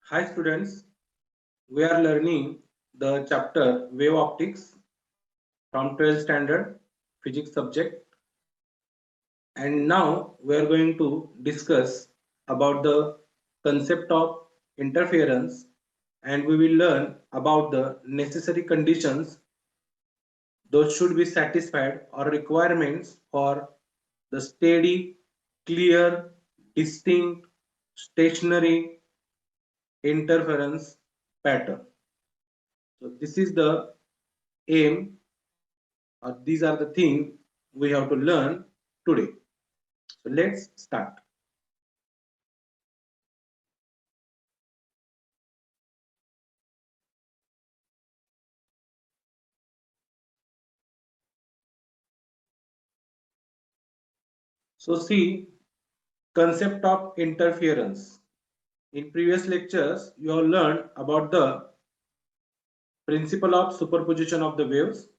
Hi students, we are learning the chapter wave optics from 12th standard physics subject, and now we are going to discuss about the concept of interference, and we will learn about the necessary conditions those should be satisfied or requirements for the steady, clear, distinct, stationary interference pattern. So this is the aim, or these are the things we have to learn today. So let's start. So see, concept of interference. In previous lectures, you have learned about the principle of superposition of the waves.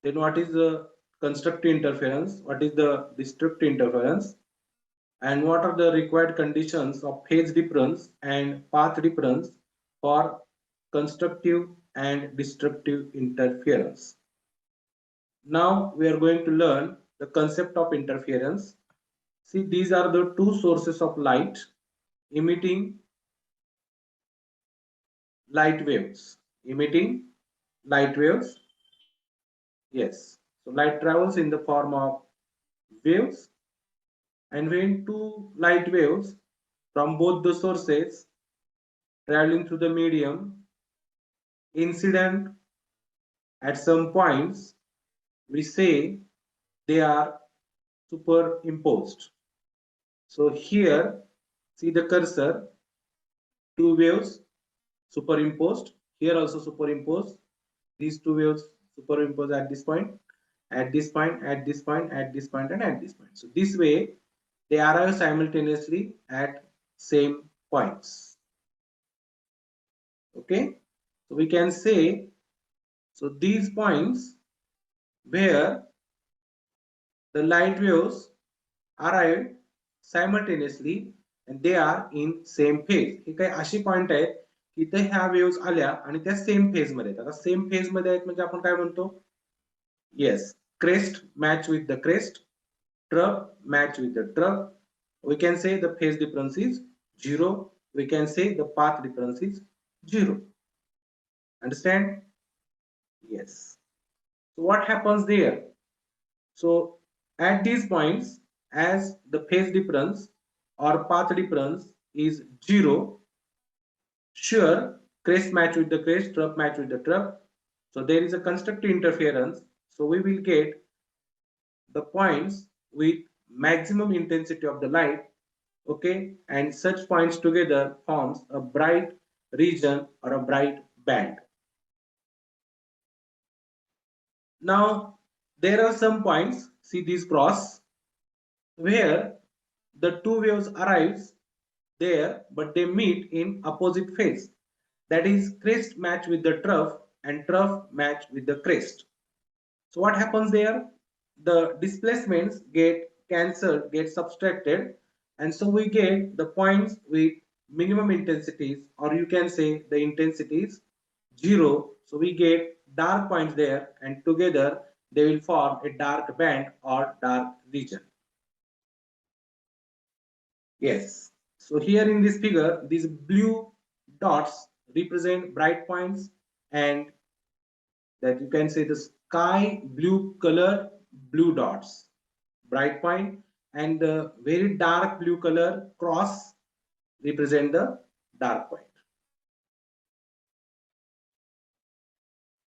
Then what is the constructive interference? What is the destructive interference? And what are the required conditions of phase difference and path difference for constructive and destructive interference. Now we are going to learn the concept of interference. See, these are the two sources of light emitting light waves. Emitting light waves. Yes. So light travels in the form of waves, and when two light waves from both the sources traveling through the medium incident at some points, we say they are superimposed. So here, see the cursor, two waves superimposed, here also superimposed, these two waves superimposed at this point, at this point, at this point, at this point, and at this point. So this way they arrive simultaneously at same points. Okay, so we can say, so these points where the light waves arrive simultaneously and they are in same phase. हे काही अशी point आहेत की इथे ह्या waves आल्या आणि त्या सेम फेज मध्ये आहेत. आता सेम फेज मध्ये आहेत म्हणजे आपण काय म्हणतो? Yes, crest match with the crest, trough match with the trough. We can say the phase difference is 0. We can say the path difference is 0. Understand? Yes. So what happens there? So at these points, as the phase difference or path difference is 0, sure, crest match with the crest, trough match with the trough. So there is a constructive interference. So we will get the points with maximum intensity of the light, okay, and such points together forms a bright region or a bright band. Now there are some points, see these cross, where the two waves arrives there but they meet in opposite phase, that is crest match with the trough and trough match with the crest. So what happens there? The displacements get cancelled, get subtracted, and so we get the points with minimum intensities, or you can say the intensities 0. So we get dark points there, and together they will form a dark band or dark region. Yes. So here in this figure, these blue dots represent bright points, and that you can say the sky blue color blue dots, bright point, and the very dark blue color cross represent the dark point.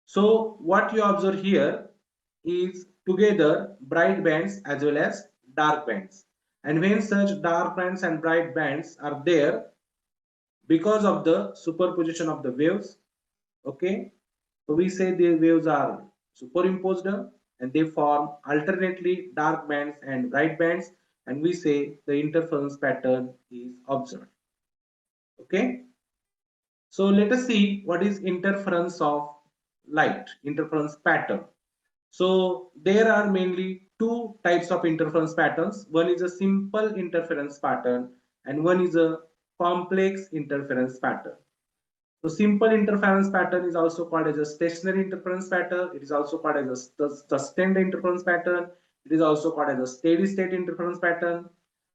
So what you observe here is together bright bands as well as dark bands. And when such dark bands and bright bands are there, because of the superposition of the waves, okay, so we say the waves are superimposed and they form alternately dark bands and bright bands, and we say the interference pattern is observed. Okay, so let us see what is interference of light, interference pattern. So there are mainly two types of interference patterns. One is a simple interference pattern and one is a complex interference pattern. So simple interference pattern is also called as a stationary interference pattern. It is also called as a sustained interference pattern. It is also called as a steady state interference pattern.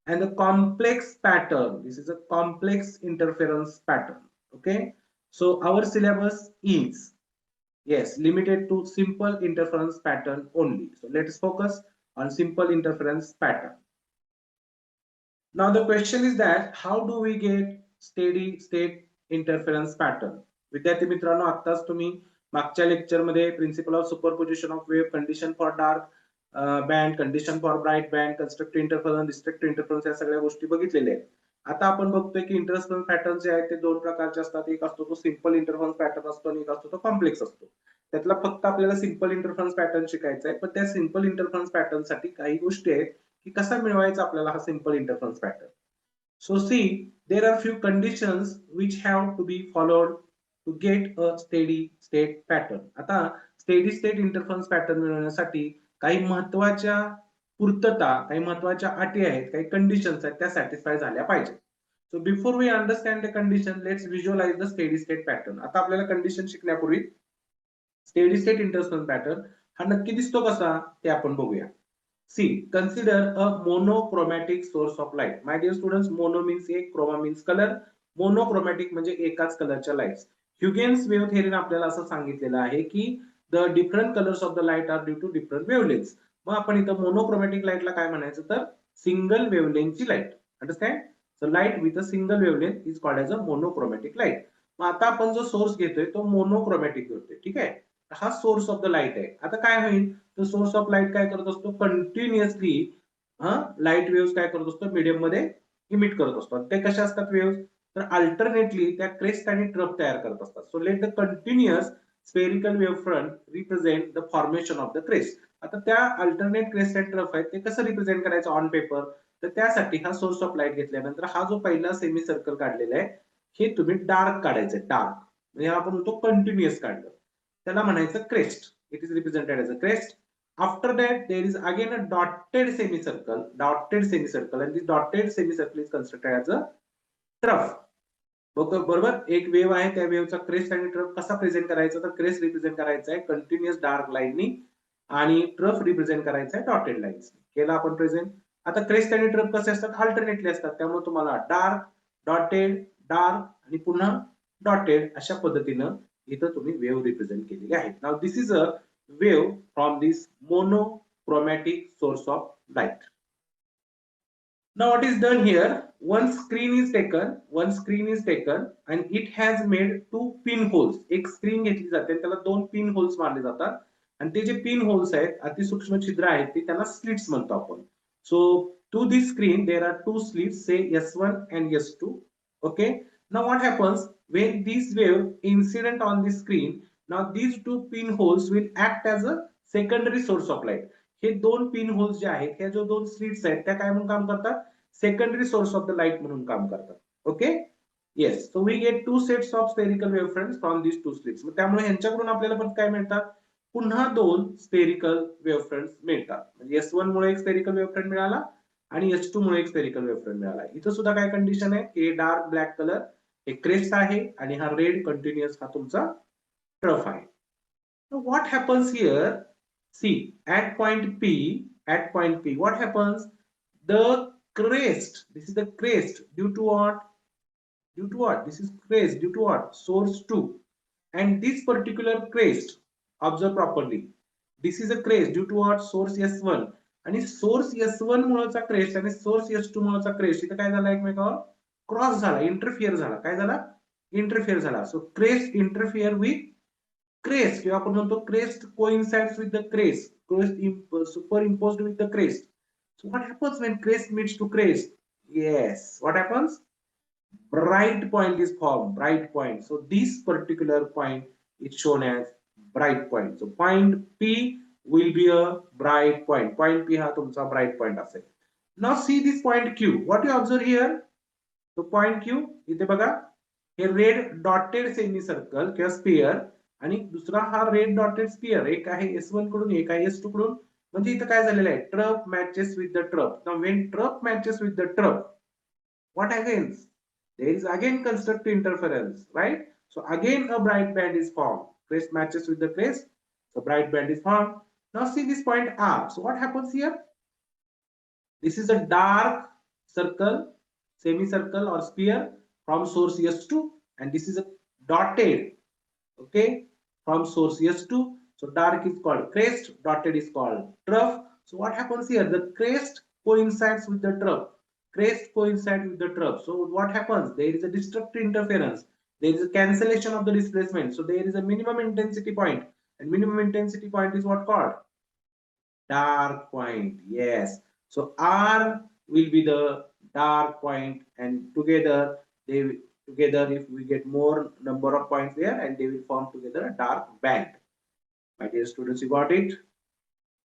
And the complex pattern, this is a complex interference pattern. Okay. So our syllabus is, yes, limited to simple interference pattern only. So let us focus on simple interference pattern. Now the question is that how do we get steady state interference pattern? विद्यार्थी मित्रांनो, आत्ताच तुम्ही मागच्या lecture मध्ये principle of superposition of wave, condition for dark band, condition for bright band, constructive interference, destructive interference या सगळ्या गोष्टी बघितलेल्या आहेत. आता आपण बघतोय की इंटरफरन्स पॅटर्न जे आहेत ते दोन प्रकारचे असतात. एक असतो तो सिंपल इंटरफरन्स पॅटर्न असतो आणि एक असतो तो कॉम्प्लेक्स असतो. त्यातला फक्त आपल्याला सिंपल इंटरफरन्स पॅटर्न शिकायचा आहे. पण त्या सिंपल इंटरफरन्स पॅटर्न साठी काही गोष्टी आहेत की कसा मिळवायचा आपल्याला हा simple interference pattern. So see, there are few conditions which have to be followed to get a steady state pattern. आता steady state interference pattern मिळवण्यासाठी काही महत्त्वाच्या पूर्तता, काही महत्त्वाच्या अटी आहेत, काही कंडिशन्स आहेत, त्या सॅटिस्फाय झाल्या पाहिजे. So before we understand the condition, let's visualize the steady state pattern. आता आपल्याला कंडिशन शिकण्यापूर्वी स्टेडी स्टेट इंटरफरन्स पॅटर्न हा नक्की दिसतो कसा ते आपण बघूया. See, consider a monochromatic source of light. My dear students, mono means एक, chroma means color. Monochromatic म्हणजे एकाच कलरच्या लाईट्स. ह्युगेन्स वेव्ह थेअरीने आपल्याला असं सांगितलेलं आहे की the different colors of the light are due to different wavelengths. मग आपण इथं मोनोक्रोमॅटिक लाईटला काय म्हणायचं तर सिंगल वेव्हलेंथची light. Understand? So light with a single wavelength is called as a monochromatic light. मग आता आपण जो सोर्स घेतोय तो मोनोक्रोमॅटिक घेतोय. ठीक आहे? हा सोर्स ऑफ द लाईट आहे. आता काय होईल, तो सोर्स ऑफ लाईट काय करत असतो, कंटिन्युअसली लाईट वेव्स काय करत असतो, मीडियम मध्ये इमिट करत असतो. ते कशा असतात वेव्स, तर अल्टरनेटली त्या क्रेस्ट आणि ट्रफ तयार करत असतात. So let the continuous spherical wave front represent the formation of the crest. आता त्या अल्टरनेट क्रेस्ट अँड ट्रफ आहेत ते कसं रिप्रेझेंट करायचं ऑन पेपर, तर त्यासाठी हा सोर्स ऑफ लाईट घेतल्यानंतर हा जो पहिला सेमी सर्कल काढलेला आहे हे तुम्ही डार्क काढायचं. डार्क म्हणजे आपण म्हणतो कंटिन्युअस काढलं, त्याला म्हणायचं crest. It is represented as a crest. After that, there is again a dotted semicircle, and this dotted semicircle is constructed as a trough. बरोबर, एक वेव्ह आहे, त्या वेव्हचा क्रेस्ट आणि ट्रफ कसा प्रेझेंट करायचा, तर क्रेस्ट रिप्रेझेंट करायचा आहे कंटिन्युअस डार्क लाईननी आणि ट्रफ रिप्रेझेंट करायचा आहे डॉटेड लाईन्स. केला आपण प्रेझेंट. आता क्रेस्ट आणि ट्रफ कसे असतात, अल्टरनेटली असतात. त्यामुळे तुम्हाला डार्क, डॉटेड, डार्क आणि पुन्हा डॉटेड अशा पद्धतीनं इथं तुम्ही वेव्ह रिप्रेझेंट केलेली आहे. Now this is a wave from this monochromatic source of light. Now what is done here, one screen is taken and it has made two pinholes. एक screen घेतली जाते त्याला दोन पिन होल्स मारले जातात आणि ते जे पिन होल्स आहेत अतिसूक्ष्म छिद्र आहेत ते त्यांना स्लिट्स म्हणतो आपण. So to this screen there are two slits, say S1 and S2. Okay, now what happens when this wave incident on the screen, now these two pinholes will act as a secondary source of light. हे दोन pin holes जे आहेत, ह्या जो दोन slits आहेत त्या काय म्हणून काम करतात, secondary source of the light म्हणून काम करतात. Okay, yes. So we get two sets of spherical wave fronts from this two slits. त्यामुळे ह्यांच्याकडून आपल्याला पण काय मिळतात, पुन्हा दोन स्फेरिकल वेव्ह फ्रंट्स मिळतात. म्हणजे S1 मुळे एक स्फेरिकल वेव्ह फ्रंट मिळाला आणि S2 मुळे एक स्फेरिकल वेव्ह फ्रंट मिळाला. इथं सुद्धा काय कंडिशन आहे, हे डार्क ब्लॅक कलर हे क्रेस्ट आहे आणि हा रेड कंटिन्युअस हा तुमचा ट्रफ आहे. What happens here? See, at point P, what happens? The crest, this is the crest due to what? This is crest due to what? Source 2. And this particular crest, observe properly. This is a crest due to what? Source S1. आणि source S1 मुळेचा crest आणि source S2 मुळेचा crest इथं काय झाला, एकमेकावर cross झाला, interfere झाला. काय झाला? Interfere झाला. So crest interfere with crest किंवा आपण म्हणतो crest coincides with the crest, crest superimposed with the crest. So what happens when crest meets to crest? Yes, what happens? Bright point is formed, bright point. So this particular point is shown as bright point. So point P will be a bright point. Point P हा तुमचा bright point असेल. Now see this point Q. What you observe here? So point Q इथे बघा, हे red dotted semi circle किंवा sphere आणि दुसरा हा रेड डॉटेड स्फिअर, एक आहे S1 कडून एक आहे S2 कडून. म्हणजे इथं काय झालेलं आहे, trough matches with the trough. Now when trough matches with the trough, what happens, there is again constructive interference, right? So again a bright band is formed. Crest matches with the crest, so bright band is formed. Now see this point R. So what happens here? This is a dark circle, semicircle or sphere from source S2, and this is a dotted, okay, from source S2. So dark is called crest, dotted is called trough. So what happens here? The crest coincides with the trough. Crest coincides with the trough. So what happens? There is a destructive interference. There is a cancellation of the displacement. So there is a minimum intensity point, and minimum intensity point is what called? Dark point. Yes. So R will be the dark point, and together if we get more number of points there, and they will form together a dark band. My dear students, you got it?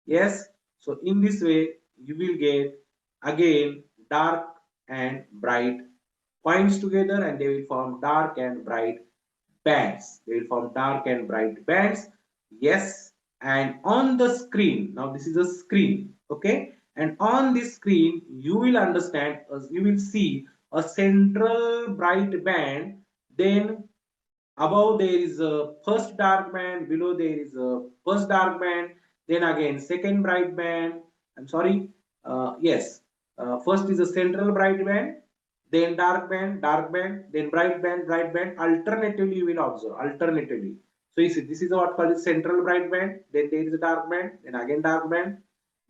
Yes. So in this way you will get again dark and bright points together, and they will form dark and bright bands. They will form dark and bright bands. Yes. And on the screen, now this is a screen, okay? And on this screen, you will understand, you will see a central bright band. Then above there is a first dark band, below there is a first dark band, then again second bright band. I'm sorry, yes, first is a central bright band, then dark band, then bright band, bright band. Alternatively you will observe, alternatively. So you see, this is what called central bright band, then there is a dark band, then again dark band,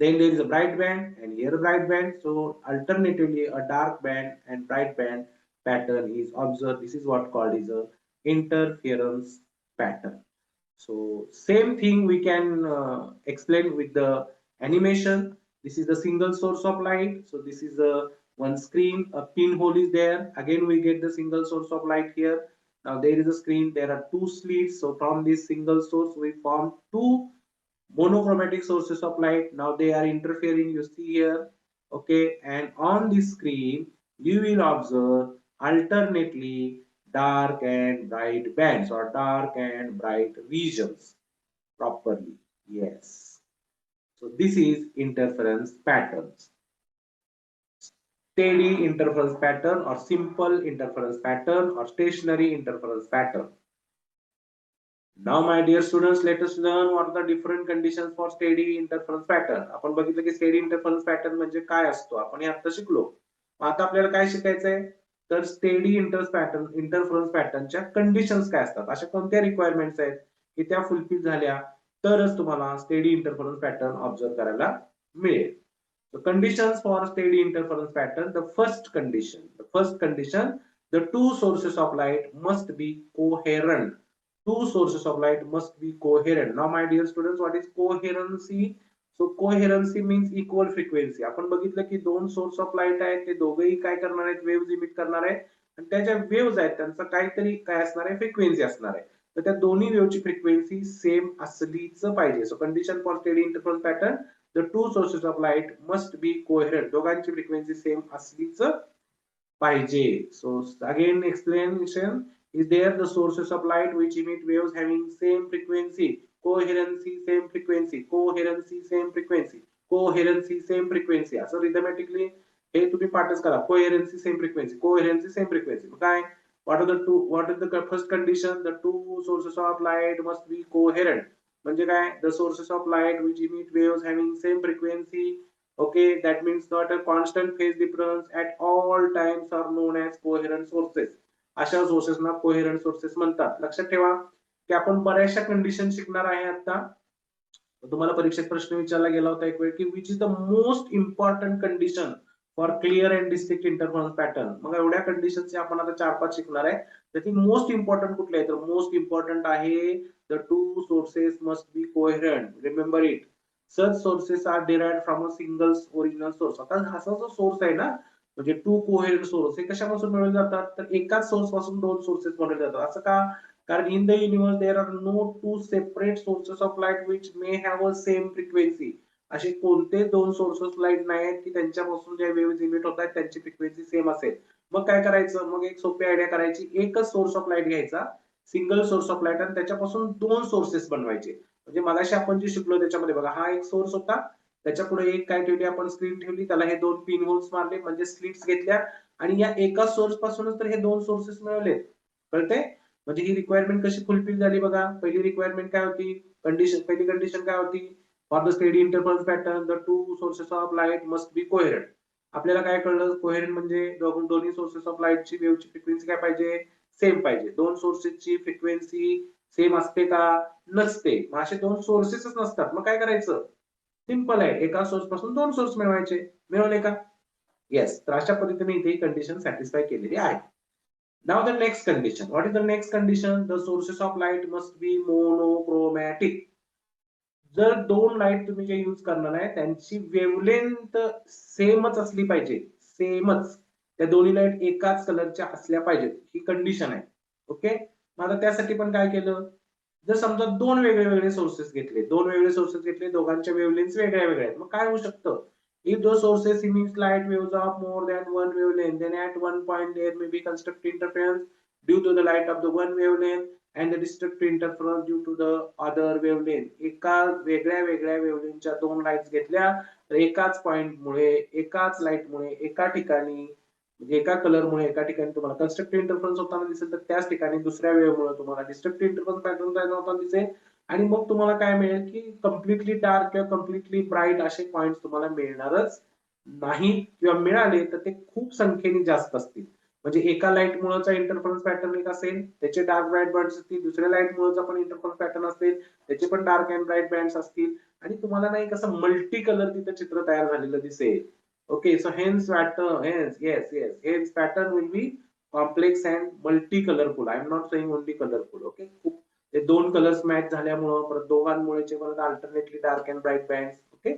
then there is a bright band, and here a bright band. So alternatively a dark band and bright band pattern is observed. This is what called is a interference pattern. So same thing we can explain with the animation. This is the single source of light. So this is a one screen, a pinhole is there. Again we get the single source of light here. Now there is a screen, there are two slits. So from this single source we form two monochromatic sources of light. Now they are interfering, you see here, okay? And on the screen you will observe alternately dark and bright bands or dark and bright regions properly. Yes. So this is interference patterns. Steady interference pattern or simple interference pattern or stationary interference pattern. Now my dear students, let us learn what are the different conditions for steady interference pattern. आपण बघितलं की steady interference pattern म्हणजे काय असतो, आपण हे आता शिकलो. आता आपल्याला काय शिकायचंय, तर स्टेडी इंटरफरन्स पॅटर्नच्या कंडिशन्स काय असतात, अशा कोणत्या रिक्वायरमेंट्स आहेत की त्या फुलफिल झाल्या तरच तुम्हाला स्टेडी इंटरफरन्स पॅटर्न ऑब्झर्व करायला मिळेल. The conditions for steady interference pattern, the first condition, the two sources of light must be coherent. Two sources of light must be coherent. Now my dear students, what is coherency? So coherency means equal frequency. आपण बघितलं की दोन source of light आहेत, ते दोघेही काय करणार आहेत, वेव्हज इमिट करणार आहेत, आणि त्याच्या वेव्हज आहेत त्यांचा काहीतरी काय असणार आहे, फ्रिक्वेन्सी असणार आहे. तर त्या दोन्ही वेव्हची फ्रिक्वेन्सी सेम असलीच पाहिजे. So condition for steady interference pattern, the two sources of light must be coherent. दोघांची फ्रिक्वेन्सी सेम असलीच पाहिजे. So again explanation is there, the sources of light which emit waves having same frequency, coherency same frequency, coherency same frequency, coherency same frequency. असं rhythmatically हे तुम्ही पाठच करा, coherency same frequency, coherency same frequency. काय, what is the first condition? The two sources of light must be coherent. म्हणजे काय, the sources of light which emit waves having same frequency, okay, that means not a constant phase difference at all times are known as coherent sources. अशा सोर्सेसना coherent sources म्हणतात. लक्षात ठेवा की आपण बऱ्याचशा condition शिकणार आहे आता. तुम्हाला परीक्षेत प्रश्न विचारला गेला होता एक वेळ की which is the most important condition for clear and distinct interference pattern. मग एवढ्या कंडिशनचे आपण आता 4-5 शिकणार आहे. त्याची मोस्ट इम्पॉर्टंट कुठले आहे, तर मोस्ट इम्पॉर्टंट आहे the two sources must be coherent. Remember it. Such sources are derived from a single original source. आता हा जो सोर्स आहे ना, म्हणजे टू कोहेरंट सोर्स, हे कशापासून मिळवले जातात, तर एकाच सोर्स पासून दोन सोर्सेस बनवले जातात. असं का, कारण in the universe there are no two separate sources of light which may have a same frequency. असे कोणते दोन सोर्सेस लाईट नाही आहेत की त्यांच्यापासून ज्या वेव्हज इमिट होत आहेत त्यांची फ्रिक्वेन्सी सेम असेल. मग काय करायचं, मग एक सोपी आयडिया करायची, एकच सोर्स ऑफ लाईट घ्यायचा, सिंगल सोर्स ऑफ लाईट, आणि त्याच्यापासून दोन सोर्सेस बनवायचे. म्हणजे मगाशी आपण जे शिकलो त्याच्यामध्ये बघा, हा एक सोर्स होता, त्याच्या पुढे एक काय ठेवली आपण, स्क्रीन ठेवली, त्याला हे 2 पिन होल्स मारले म्हणजे स्लिट्स घेतल्या आणि या एका सोर्स पासूनच तर हे 2 सोर्सेस मिळवले. कळते? म्हणजे ही रिक्वायरमेंट कशी फुलफिल झाली बघा. पहिली रिक्वायरमेंट काय होती, पहिली कंडिशन काय होती, for the steady interference pattern the two sources of light must be coherent. आपल्याला काय कळलं, कोहेरंट म्हणजे दोन्ही सोर्सेस ऑफ लाईटची वेव्हची फ्रिक्वेन्सी काय पाहिजे, सेम पाहिजे. दोन सोर्सेसची फ्रिक्वेन्सी सेम असते का, नसते. मग असे 2 सोर्सेसच नसतात, मग काय करायचं, सिंपल आहे, एका सोर्स पासून 2 सोर्स मिळवायचे. मिळवले का, येस. तर अशा पद्धतीने इथे कंडिशन सॅटिस्फाय केलेली आहे. Now the next condition, what is the next condition, the sources of light must be monochromatic. जर 2 लाईट तुम्ही जे यूज करणार आहे त्यांची वेव्हलेंथ सेमच असली पाहिजे, सेमच. त्या दोन्ही लाईट एकाच कलरच्या असल्या पाहिजेत, ही कंडिशन आहे. ओके. मग आता त्यासाठी पण काय केलं, जर समजा 2 वेगळे सोर्सेस घेतले, 2 वेगळे सोर्सेस घेतले, दोघांच्या वेव्हलेंथ वेगळ्या वेगळ्या आहेत, मग काय होऊ शकतं, if those sources emit light waves of more than one wavelength, then at one point there may be constructive interference due to the light of the one wavelength and the destructive interference due to the other wavelength. एका वेगळ्या वेगळ्या वेव्हलेंथच्या 2 lights घेतल्या तर एकाच point मुळे, एकाच light मुळे एका ठिकाणी, एका कलर मुळे एका ठिकाणी तुम्हाला कन्स्ट्रक्टिव्ह इंटरफरन्स होताना दिसेल, तर त्याच ठिकाणी दुसऱ्या वेव्हमुळे तुम्हाला डिस्ट्रक्टिव्ह इंटरफरन्स पॅटर्न तयार होताना दिसेल. आणि मग तुम्हाला काय मिळेल की कम्प्लिटली डार्क किंवा कम्प्लिटली ब्राईट असे पॉइंट्स तुम्हाला मिळणारच नाहीत, किंवा मिळाले तर ते खूप संख्येने जास्त असतील. म्हणजे एका लाईट मुळेचा इंटरफरन्स पॅटर्न एक असेल, त्याचे डार्क ब्राईट बँड्स असतील, दुसऱ्या लाईट मुळेचा पण इंटरफरन्स पॅटर्न असेल, त्याचे पण डार्क अँड ब्राईट बँड्स असतील, आणि तुम्हाला नाही कसं मल्टी कलर तिथे चित्र तयार झालेलं दिसेल. Okay, so hence pattern, hence pattern will be complex and multi-colorful. I am not saying only colorful. Okay, खूप ते 2 कलर्स मॅच झाल्यामुळे, परत दोघांमुळेचे परत alternately dark and bright bands. Okay,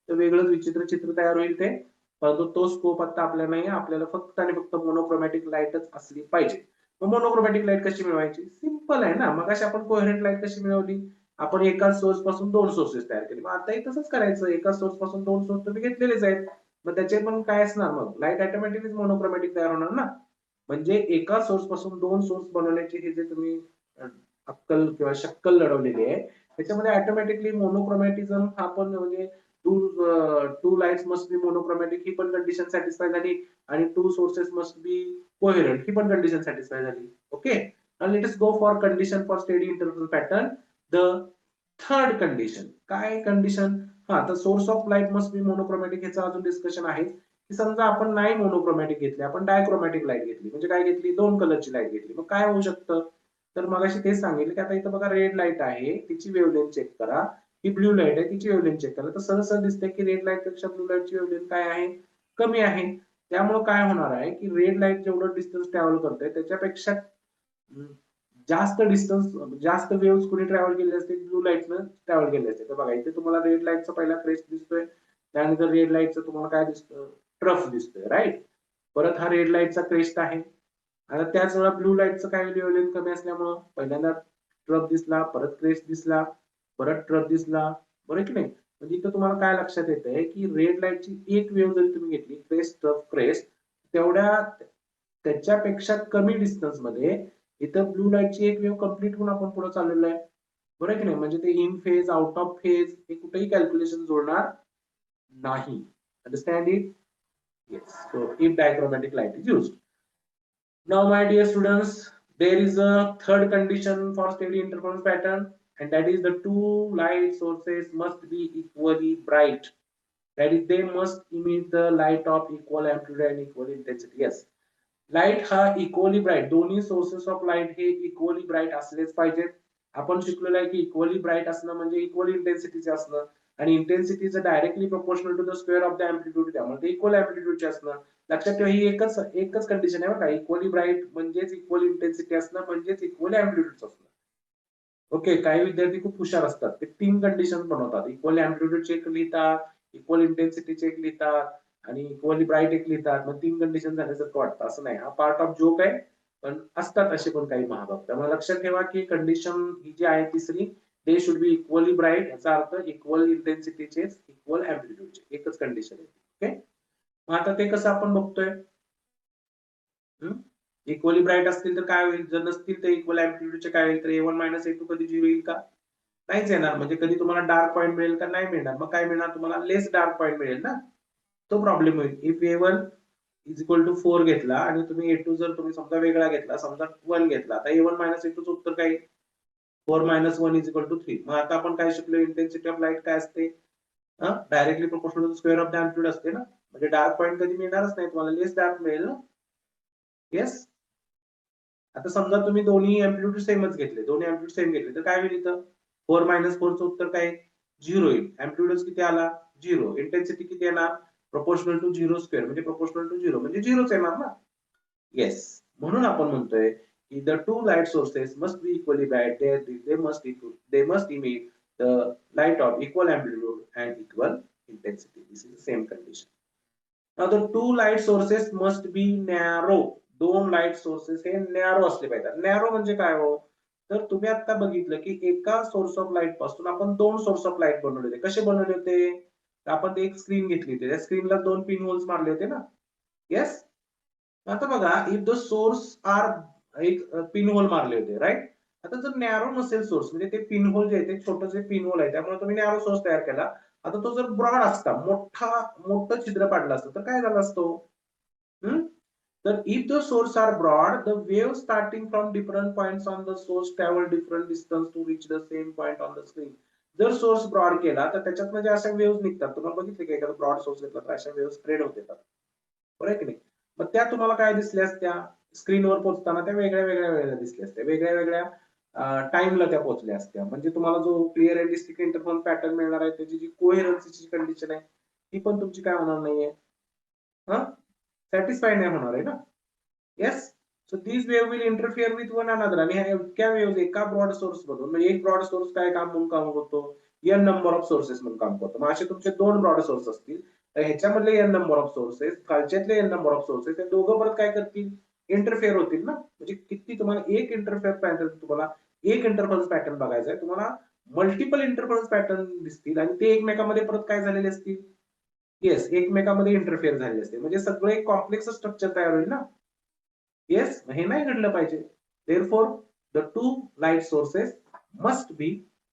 तर वेगळंच विचित्र चित्र तयार होईल ते. परंतु तो स्कोप आता आपल्याला नाही, आपल्याला फक्त आणि फक्त मोनोक्रोमॅटिक लाईटच असली पाहिजे. मग मोनोक्रोमॅटिक लाईट कशी मिळवायची, सिंपल आहे ना. मग अशी आपण कोहेरंट लाईट कशी मिळवली, आपण एकाच सोर्स पासून 2 सोर्सेस तयार केले. मग आताही तसंच करायचं, एकाच सोर्स पासून 2 सोर्स तुम्ही घेतलेलेच आहेत, मग त्याचे पण काय असणार, मग लाईट ऑटोमॅटिकली मोनोक्रोमॅटिक तयार होणार ना. म्हणजे एका सोर्स पासून 2 सोर्स बनवण्याची हे जे तुम्ही अक्कल किंवा शक्कल लढवलेली आहे, त्याच्यामध्ये ऑटोमॅटिकली मोनोक्रोमॅटिझम हा पण, म्हणजे two lights must be monochromatic ही पण कंडिशन सॅटिस्फाय झाली, आणि 2 सोर्सेस मस्ट बी कोहेरंट ही पण कंडिशन सॅटिस्फाय झाली. Okay, now let us go for condition for steady interference pattern. The third condition, काय कंडिशन, हा, तर source of light must be monochromatic, ह्याचं अजून डिस्कशन आहे. की समजा आपण नाही मोनोक्रोमॅटिक घेतली, आपण डायक्रोमॅटिक लाईट घेतली, म्हणजे काय घेतली, 2 कलरची लाईट घेतली, मग काय होऊ शकतं, तर मगाशी तेच सांगितलं की आता इथं बघा रेड लाईट आहे, तिची वेव्हलेंथ चेक करा, ही ब्लू लाईट आहे, तिची वेव्हलेंथ चेक करा, तर सहज दिसते की रेड लाईट पेक्षा ब्लू लाईटची वेव्हलेंथ काय आहे, कमी आहे. त्यामुळे काय होणार आहे की रेड लाईट जेवढं डिस्टन्स ट्रॅव्हल करते त्याच्यापेक्षा जास्त डिस्टन्स, जास्त वेव्स कुणी ट्रॅव्हल केले असते, ब्लू लाईटनं ट्रॅव्हल केले असते. तर बघा इथे तुम्हाला रेड लाईटचा पहिला क्रेस्ट दिसतोय, त्यानंतर रेड लाईटचं तुम्हाला काय दिसतं, ट्रफ दिसतोय, राईट. परत हा रेड लाईटचा क्रेस्ट आहे. आता त्याच वेळा ब्लू लाईटचं काय वेव्हलेंथ कमी असल्यामुळं पहिल्यांदा ट्रफ दिसला, परत क्रेस्ट दिसला, परत ट्रफ दिसला, बरोबर की नाही. म्हणजे इथं तुम्हाला काय लक्षात येतंय की रेड लाईटची एक वेव्ह जरी तुम्ही घेतली, क्रेस्ट ट्रफ क्रेस्ट, तेवढ्या त्याच्यापेक्षा कमी डिस्टन्स मध्ये इथं ब्लू लाईटची एक वेव्ह कंप्लीट होऊन आपण पुढे चाललेलो आहे, बरोबर की नाही. म्हणजे ते in phase, out of phase हे कुठेही कॅल्क्युलेशन जोडणार नाही. Understand it, yes. So if dichromatic light is used. Now, my dear students, there is a third condition for steady interference pattern, and that is the two light sources must be equally bright. That is, they must emit the light of equal amplitude and equal intensity. Yes, light हा equally bright, दोन्ही sources of light हे equally bright असलेच पाहिजेत. आपण शिकलेलो आहे की equally bright असणं म्हणजे इक्वल इंटेन्सिटीचे असणं, आणि इंटेन्सिटीचं directly proportional to the square of the amplitude, त्यामुळे ते इक्वल अँप्लिट्यूडचे असणं. लक्षात ठेवा, ही एकच कंडिशन आहे बघा, इक्वली ब्राईट म्हणजेच इक्वल इंटेन्सिटी असणं, म्हणजेच इक्वल अँप्लिट्यूड असणं. ओके, काही विद्यार्थी खूप हुशार असतात, ते 3 कंडिशन बनवतात, इक्वल अँप्लिट्यूड चेक लिहितात, इक्वल इंटेन्सिटी चेक लिहितात, आणि इक्वली ब्राईट एक लिहितात, मग 3 कंडिशन झाल्यासारखं वाटतं. असं नाही, हा पार्ट ऑफ जोक आहे, पण असतात असे पण काही महाभाग. त्यामुळे लक्षात ठेवा की कंडिशन ही जी आहे तिसरी, दे शुड बी इक्वली ब्राईट, याचा अर्थ इक्वल इंटेन्सिटीचे, इक्वल अँप्लिट्यूडचे, एकच कंडिशन आहे. ओके, मग आता ते कसं आपण बघतोय, इक्वली ब्राईट असतील तर काय होईल, जर नसतील तर इक्वल अँप्लिट्यूडचे काय होईल, तर A1 - A2 कधी 0 येईल का, नाहीच येणार. म्हणजे कधी तुम्हाला डार्क पॉईंट मिळेल का? नाही मिळणार. मग काय मिळणार तुम्हाला? लेस डार्क पॉईंट मिळेल ना. तो प्रॉब्लेम होईल. If A1 is equal to 4 घेतला आणि तुम्ही A2 जर तुम्ही समजा वेगळा घेतला, समजा 1 घेतला, आता A1 मायनस A2 चं उत्तर काय? 4 मायनस 1 इज इक्वल टू 3. मग आता आपण काय शिकलो? इंटेन्सिटी ऑफ लाईट काय असते? Directly proportional to square of the amplitude असते ना. म्हणजे डार्क पॉईंट कधी मिळणारच नाही तुम्हाला, लेस डार्क मिळेल ना. येस. आता समजा तुम्ही दोन्ही अँप्लिट्यूड सेमच घेतले, दोन्ही अँप्लिट्यूड सेम घेतले, तर काय होईल इथं? 4 मायनस 4 चं उत्तर काय? 0 येईल. अँप्लिट्यूड किती आला? 0. इंटेन्सिटी किती येणार? प्रोपोर्शनल टू 0 स्क्वेअर म्हणजे प्रोपोर्शनल टू 0 म्हणजे 0च येणार ना. येस. म्हणून आपण म्हणतोय की the two light sources must be equally bright, they must emit the light of equal amplitude and equal intensity. This is the same condition. Now the two light sources must be narrow. दोन light sources हे narrow असले पाहिजेत. Narrow म्हणजे काय हो? तर तुम्ही आता बघितलं की एका सोर्स ऑफ लाईट पासून आपण दोन सोर्स ऑफ लाईट बनवले होते. कसे बनवले होते? आपण एक स्क्रीन घेतली होती, त्या स्क्रीनला दोन पिन होल्स मारले होते ना. येस. आता बघा, इफ द सोर्स आर एक पिन होल मारले होते, राईट. आता जर नॅरो नसेल सोर्स, म्हणजे ते पिन होल जे आहे ते छोटं पिन होल आहे, त्यामुळे तुम्ही नॅरो सोर्स तयार केला. आता तो जर ब्रॉड असता, मोठं छिद्र पाडलं असतं, तर काय झालं असतं? तर if the source are broad, the waves starting from different points on the source travel different distance to reach the same point on the screen. जर सोर्स ब्रॉड केला तर त्याच्यात म्हणजे अशा वेव्स निघतात. तुम्हाला बघितले का एखादा ब्रॉड सोर्स घेतला तर अशा वेव्स स्प्रेड होत येतात, बरोबर की नाही? मग त्या तुम्हाला काय दिसल्या असत्या? स्क्रीनवर पोहोचताना त्या वेगळ्या वेगळ्या वेळेला दिसल्या असत्या, वेगळ्या वेगळ्या टाइमला त्या पोहोचल्या असत्या. म्हणजे तुम्हाला जो clear and distinct interference pattern मिळणार आहे, त्याची जी कोहेरन्सीची कंडिशन आहे ती पण तुमची काय होणार नाहीये, सॅटिस्फाय नाही होणार आहे ना. Yes. So these wave will interfere with one another. आणि ह्या इतक्या वेव्ह एका ब्रॉड सोर्स मधून, म्हणजे एक ब्रॉड सोर्स काय काम म्हणून काम करतो? एन नंबर ऑफ सोर्सेस म्हणून काम करतो. मग असे तुमचे दोन ब्रॉड सोर्स असतील, तर ह्याच्यामधले एन नंबर ऑफ सोर्सेस, खालच्यातले एन नंबर ऑफ सोर्सेस, ते दोघं परत काय करतील? इंटरफेअर होतील ना. म्हणजे किती तुम्हाला एक इंटरफेअर पॅटर्न, तुम्हाला एक इंटरफरन्स पॅटर्न बघायचा आहे, तुम्हाला मल्टिपल इंटरफरन्स पॅटर्न दिसतील आणि ते एकमेकांमध्ये परत काय झालेले असतील? येस, एकमेकांमध्ये इंटरफेअर झालेले असतील. म्हणजे सगळं एक कॉम्प्लेक्स स्ट्रक्चर तयार होईल ना. येस, हे नाही घडलं पाहिजे. Therefore the two light sources must B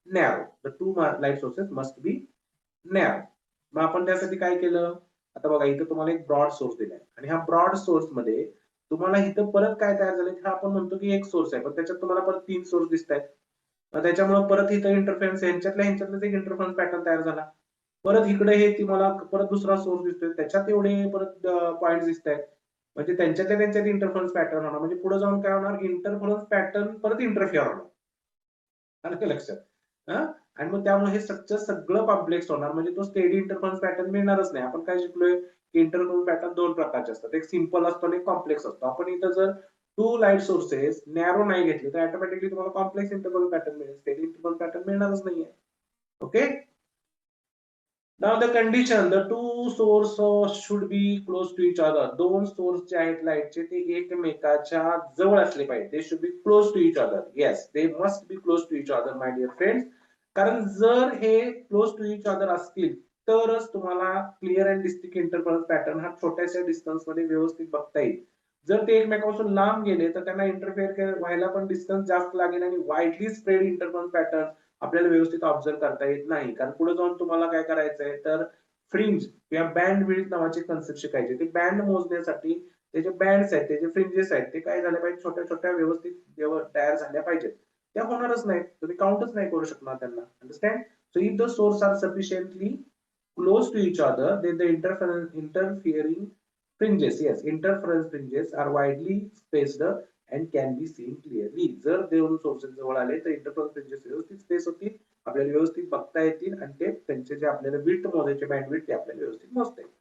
narrow. The two light sources must B narrow. मग आपण त्यासाठी काय केलं? आता बघा, इथं तुम्हाला एक ब्रॉड सोर्स दिलाय आणि ह्या ब्रॉड सोर्स मध्ये तुम्हाला इथं परत काय तयार झालं? हा आपण म्हणतो की एक सोर्स आहे, पण त्याच्यात तुम्हाला परत तीन सोर्स दिसत आहेत. त्याच्यामुळे परत इथं इंटरफरन्स, ह्यांच्यातलाच एक इंटरफरन्स पॅटर्न तयार झाला. परत इकडे हे तुम्हाला परत दुसरा सोर्स दिसतोय, त्याच्यात एवढे परत पॉइंट दिसत आहेत. म्हणजे त्यांच्यात इंटरफरन्स पॅटर्न होणार. म्हणजे पुढे जाऊन काय होणार? इंटरफरन्स पॅटर्न परत इंटरफिअर होणार. आलं का लक्षात? आणि मग त्यामुळे हे स्ट्रक्चर सगळं कॉम्प्लेक्स होणार. म्हणजे तो स्टेडी इंटरफरन्स पॅटर्न मिळणारच नाही. आपण काय शिकलोय की इंटरफरन्स पॅटर्न दोन प्रकारचे असतात, एक सिंपल असतो आणि एक कॉम्प्लेक्स असतो. आपण इथं जर टू लाईट सोर्सेस नॅरो नाही घेतले तर ऑटोमॅटिकली तुम्हाला कॉम्प्लेक्स इंटरफरन्स पॅटर्न मिळेल, स्टेडी इंटरफरन्स पॅटर्न मिळणारच नाहीये. Okay. Now the condition, the two source should be close to each other. दोन सोर्स जे आहेत लाईटचे ते एकमेकाच्या जवळ असले पाहिजे. They should be close to each other. Yes, they must be close to each other, my dear friends. कारण जर हे close to each other असतील तरच तुम्हाला clear and distinct interference pattern हा छोट्याशा डिस्टन्स मध्ये व्यवस्थित बघता येईल. जर ते एकमेकांपासून लांब गेले तर त्यांना इंटरफेअर व्हायला पण डिस्टन्स जास्त लागेल आणि वाईडली स्प्रेड इंटरफरन्स पॅटर्न आपल्याला व्यवस्थित ऑब्झर्व करता येत नाही. कारण पुढे जाऊन तुम्हाला काय करायचंय, तर फ्रिंज किंवा बँड विड्थ नावाची कन्सेप्ट शिकायची. ते बँड मोजण्यासाठी त्याचे बँड्स आहेत, त्याचे फ्रिंजेस आहेत, ते काय झाले पाहिजे? छोट्या छोट्या व्यवस्थित तयार झाल्या पाहिजेत. त्या होणारच नाहीत, तुम्ही काउंटच नाही करू शकणार त्यांना. Understand? So if the source are sufficiently close to each other, then the interfering fringes, yes, interference fringes are widely spaced and can be seen clearly. जर दोन सोर्सेस जवळ आले तर इंटरफरन्स फ्रिंजेस व्यवस्थित स्पेस होतील, आपल्याला व्यवस्थित बघता येतील आणि ते त्यांचे जे आपल्याला विड्थ मोजायचे बँड विड्थ ते आपल्याला व्यवस्थित मोजता येईल.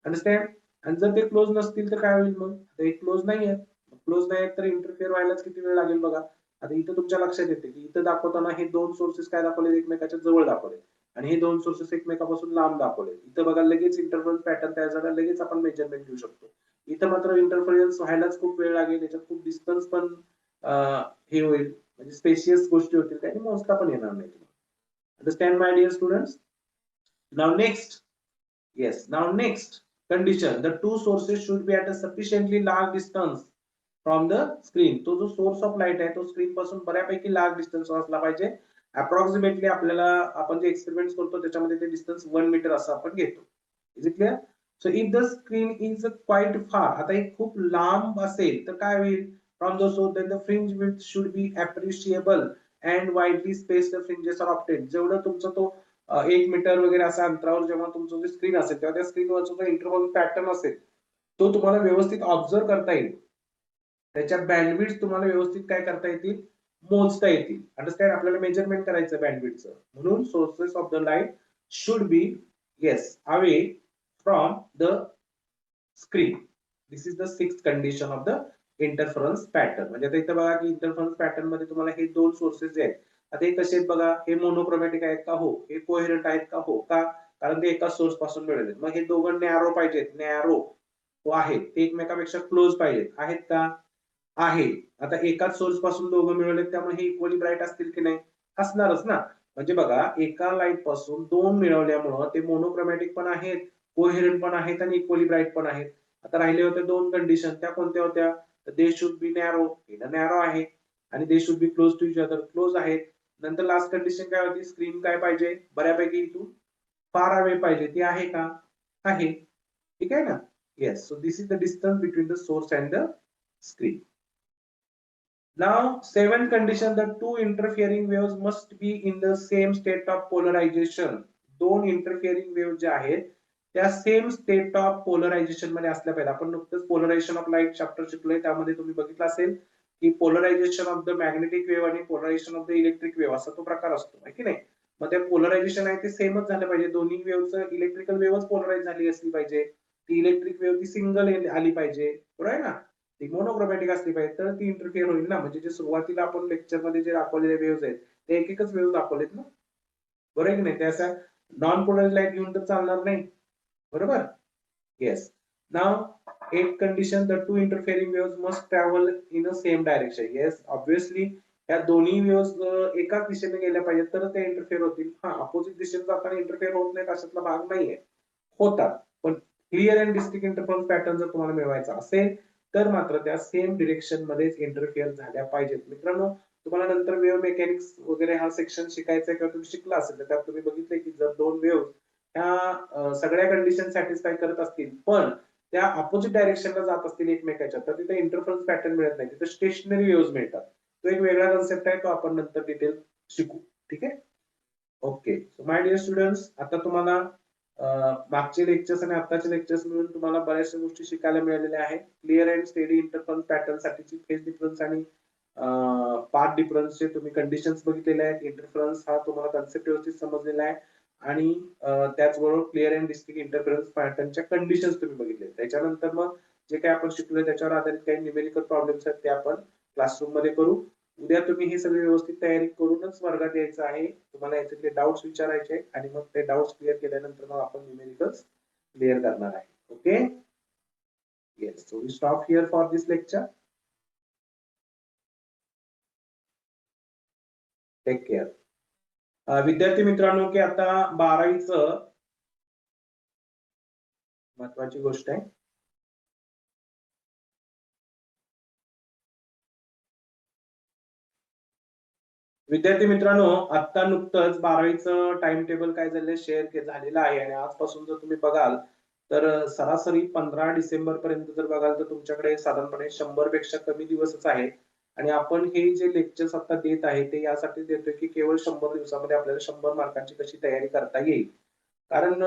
अंडरस्टँड? आणि जर ते क्लोज नसतील तर काय होईल? मग ते क्लोज नाही आहेत, क्लोज नाही आहेत तर इंटरफिअर व्हायलाच किती वेळ लागेल बघा. आता इथं तुमच्या लक्षात येते की इथं दाखवताना हे दोन सोर्सेस काय दाखवले? एकमेकाच्या जवळ दाखवले आणि हे दोन सोर्सेस एकमेकापासून लांब दाखवले. इथं बघा लगेच इंटरफरन्स पॅटर्न तयार झाला, लगेच आपण मेजरमेंट घेऊ शकतो. इथं मात्र इंटरफरन्स व्हायलाच खूप वेळ लागेल, याच्यात खूप डिस्टन्स पण हे होईल, म्हणजे स्पेशियस गोष्टी होतील, काही मोजता पण येणार नाही. Understand my dear students? Now next, yes, now next condition, the two sources should be at a sufficiently large distance from the screen. तो जो सोर्स ऑफ लाईट आहे तो स्क्रीन पासून बऱ्यापैकी लार्ज डिस्टन्स असला पाहिजे अप्रॉक्सिमेटली आपल्याला आपण जे एक्सपेरिमेंट करतो त्याच्यामध्ये ते डिस्टन्स 1 मीटर असं आपण घेतो. Is it clear? So if the screen is quite far, आता हे खूप लांब असेल तर काय होईल? From the source then the fringe width should be appreciable and widely spaced fringes are obtained. जेवढं तुमचं तो 1 मीटर वगैरे असा अंतरावर जेव्हा तुमचं जे स्क्रीन असेल तेव्हा त्या स्क्रीनवरचा जो इंटरव्हल पॅटर्न असेल तो तुम्हाला व्यवस्थित ऑब्झर्व करता येईल. त्याच्या बँडविड्थ तुम्हाला व्यवस्थित काय करता येतील? मोजता येतील. अंडरस्टँड? आपल्याला मेजरमेंट करायचं बँडविड्थचं. म्हणून sources of the light should be yes away from the screen. This is the sixth condition of the interference pattern. म्हणजे आता इथं बघा की इंटरफरन्स पॅटर्न मध्ये तुम्हाला हे दोन सोर्सेस जे आहेत आता हे कसे आहेत बघा, हे मोनोक्रोमॅटिक आहेत का? हो. हे कोहेरंट आहेत का? हो. का? कारण ते एका सोर्स पासून मिळाले. मग हे दोघं नॅरो पाहिजेत, नॅरो हो आहेत, ते एकमेकांपेक्षा क्लोज पाहिजेत, आहेत का? आहे. आता एकाच सोर्स पासून दोघं मिळवले त्यामुळे हे इक्वली ब्राईट असतील की नाही? असणारच ना. म्हणजे बघा एका लाईट पासून दोन मिळवल्यामुळं ते मोनोक्रोमॅटिक पण आहेत, कोहेरंट पण आहेत आणि इक्वली ब्राईट पण आहेत. आता राहिले होते दोन कंडिशन, त्या कोणत्या होत्या? दे शुड बी नॅरो, हे नॅरो आहे, आणि they should be close to each other, close आहेत. नंतर लास्ट कंडिशन काय होती? स्क्रीन काय पाहिजे? बऱ्यापैकी इथून फार अवे पाहिजे. ती आहे का? आहे. ठीक आहे ना? Yes. So this is the distance between the source and the screen. Now, seventh condition, the two interfering waves must be in the same state of polarization. दोन interfering waves जे आहेत त्या सेम स्टेट ऑफ पोलरायझेशन मध्ये असल्या पाहिजे. आपण नुकतंच polarisation of light chapter शिकलोय, त्यामध्ये तुम्ही बघितलं असेल की polarisation of the magnetic wave आणि polarisation of the electric wave असा तो प्रकार असतो, आहे की नाही? मग ते पोलरायझेशन आहे ते सेमच झालं पाहिजे. दोन्ही वेव्हचं इलेक्ट्रिकल वेव्हच पोलराइज झाली असली पाहिजे. ती इलेक्ट्रिक वेव्ह ती सिंगल आली पाहिजे, बरोबर आहे ना? ती मोनोक्रोमॅटिक असली पाहिजे तर ती इंटरफिअर होईल ना. म्हणजे जे सुरुवातीला आपण लेक्चर मध्ये जे दाखवलेले वेव्हज आहेत ते एक एकच वेव्ह दाखवलेत ना, बरोबर आहे की नाही? त्या नॉन पोलराइज लाईट घेऊन तर चालणार नाही, बरोबर? Yes. Now eighth condition, the two interfering waves must travel in a same direction. Yes, obviously या दोन्ही वेव्स एकाच दिशेने गेल्या पाहिजेत तर ते इंटरफेअर होतील. हा, अपोजिट दिशेने जाताना इंटरफेअर होत नाहीत अशातला भाग नाहीये, होतात. पण clear and distinct interference pattern जर तुम्हाला मिळवायचा असेल तर मात्र त्या सेम डिरेक्शन मध्येच इंटरफिअर झाल्या पाहिजेत. मित्रांनो, तुम्हाला नंतर वेव्ह मेकॅनिक्स वगैरे हा सेक्शन शिकायचा किंवा तुम्ही शिकला असेल तर त्यात तुम्ही बघितले की जर दोन वेव्ह ह्या सगळ्या कंडिशन सॅटिस्फाय करत असतील पण त्या अपोजिट डायरेक्शनला जात असतील एकमेकाच्या, तर तिथे इंटरफरन्स पॅटर्न मिळत नाही, तिथे स्टेशनरी वेव्हज मिळतात. तो एक वेगळा कन्सेप्ट आहे, तो आपण नंतर डिटेल शिकू. ठीक आहे? Okay. So my dear students, आता तुम्हाला मागचे लेक्चर्स आणि आताचे लेक्चर्स मिळून तुम्हाला बऱ्याचशा गोष्टी शिकायला मिळालेल्या आहेत. Clear and steady interference pattern साठीची फेज डिफरन्स आणि पाथ डिफरन्सचे तुम्ही कंडिशन्स बघितलेले आहेत. इंटरफरन्स हा तुम्हाला कन्सेप्ट व्यवस्थित समजलेला आहे आणि त्याचबरोबर क्लिअर अँड डिस्टिंक्ट इंटरफरन्स पॅटर्नच्या कंडिशन्स तुम्ही बघितले. त्याच्यानंतर मग जे काही आपण शिकलोय त्याच्यावर आधारित काही न्यूमेरिकल प्रॉब्लेम्स आहेत ते आपण क्लासरूम मध्ये करू. उद्या तुम्ही हे सगळी व्यवस्थित तयारी करूनच वर्गात यायचं आहे. तुम्हाला याच्यातले डाऊट्स विचारायचे आणि मग ते डाऊट्स क्लिअर केल्यानंतर मग आपण न्यूमेरिकल्स क्लिअर करणार आहे. Okay? Yes. So we stop here for this lecture. Take care. विद्यार्थी मित्रांनो, की आता 12वीचं महत्वाची गोष्ट आहे. विद्यार्थी मित्रांनो, आता नुकतंच 12वीचं टाइम टेबल काय झालं शेअर झालेलं आहे आणि आजपासून जर तुम्ही बघाल तर सरासरी 15 डिसेंबर पर्यंत जर बघाल तर तुमच्याकडे साधारणपणे 100 पेक्षा कमी दिवसच आहेत. आणि आपण हे जे लेक्चर्स आता देत आहे ते यासाठी देतोय की केवळ 100 दिवसामध्ये आपल्याला 100 मार्कांची कशी तयारी करता येईल. कारण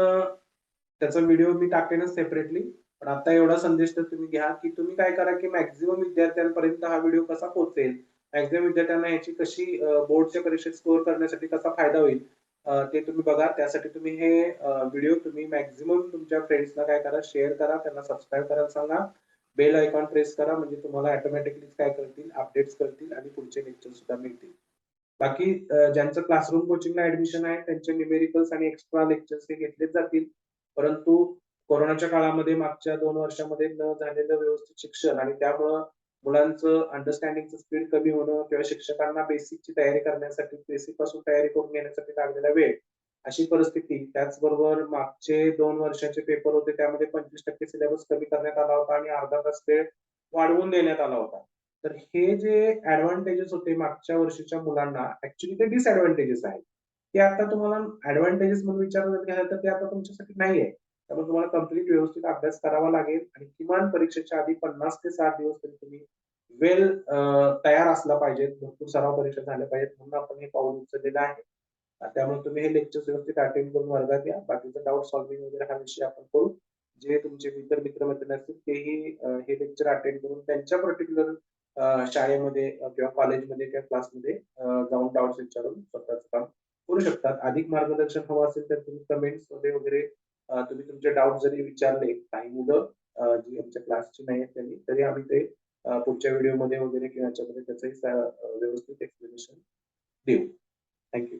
त्याचा व्हिडिओ मी टाकेनच सेपरेटली, पण आता एवढा संदेश तर तुम्ही घ्या की तुम्ही काय करा की मॅक्झिमम विद्यार्थ्यांपर्यंत हा व्हिडिओ कसा पोहोचेल, मॅक्झिमम विद्यार्थ्यांना याची कशी बोर्डच्या परीक्षेत स्कोअर करण्यासाठी कसा फायदा होईल ते तुम्ही बघा. त्यासाठी तुम्ही हे व्हिडिओ तुम्ही मॅक्झिमम तुमच्या फ्रेंड्सना काय करा, शेअर करा, त्यांना सबस्क्राईब करायला सांगा, बेल आयकॉन प्रेस करा, म्हणजे तुम्हाला ऑटोमॅटिकली काय करतील अपडेट्स करतील आणि पुढचे लेक्चर सुद्धा मिळतील. बाकी ज्यांचं क्लासरूम कोचिंगला ऍडमिशन आहे त्यांचे न्यूमेरिकल्स आणि एक्स्ट्रा लेक्चर्स हे घेतलेच जातील. परंतु कोरोनाच्या काळामध्ये मागच्या 2 वर्षामध्ये न झालेलं व्यवस्थित शिक्षण आणि त्यामुळं मुलांचं अंडरस्टँडिंगचं स्पीड कमी होणं किंवा शिक्षकांना बेसिकची तयारी करण्यासाठी, बेसिक पासून तयारी करून घेण्यासाठी लागलेला वेळ, अशी परिस्थिती. त्याचबरोबर मागचे 2 वर्षाचे पेपर होते त्यामध्ये 25% सिलेबस कमी करण्यात आला होता आणि अर्धा तास वेळ वाढवून देण्यात आला होता. तर हे जे ऍडव्हान्टेजेस होते मागच्या वर्षीच्या मुलांना ऍक्च्युली ते डिसएडव्हान्टेजेस आहेत. ते आता तुम्हाला ऍडव्हान्टेजेस म्हणून विचारलं गेलं तर ते आता तुमच्यासाठी नाही आहे. त्यामुळे तुम्हाला कम्प्लीट व्यवस्थित अभ्यास करावा लागेल आणि किमान परीक्षेच्या आधी 50 ते 60 दिवस तरी तुम्ही वेल तयार असला पाहिजे, भरपूर सराव परीक्षा झाल्या पाहिजेत म्हणून आपण हे पाऊल उचललेलं आहे. त्यामुळे तुम्ही हे लेक्चर व्यवस्थित अटेंड करून वर्गात या. बाकीचं डाऊट सॉल्व्हिंग वगैरे हा विषय आपण करू. जे तुमचे इतर मित्र-मैत्रिणी असतील तेही हे लेक्चर अटेंड करून त्यांच्या पर्टिक्युलर शाळेमध्ये किंवा कॉलेजमध्ये किंवा क्लासमध्ये जाऊन डाऊट्स विचारून स्वतःच काम करू शकतात. अधिक मार्गदर्शन हवं असेल तर तुम्ही कमेंट्स मध्ये वगैरे तुम्ही तुमचे डाऊट जरी विचारले, काही मुलं जी आमच्या क्लासची नाही आहेत त्यांनी, तरी आम्ही ते पुढच्या व्हिडिओमध्ये वगैरे किंवा याच्यामध्ये त्याचंही व्यवस्थित एक्सप्लेनेशन देऊ. थँक्यू.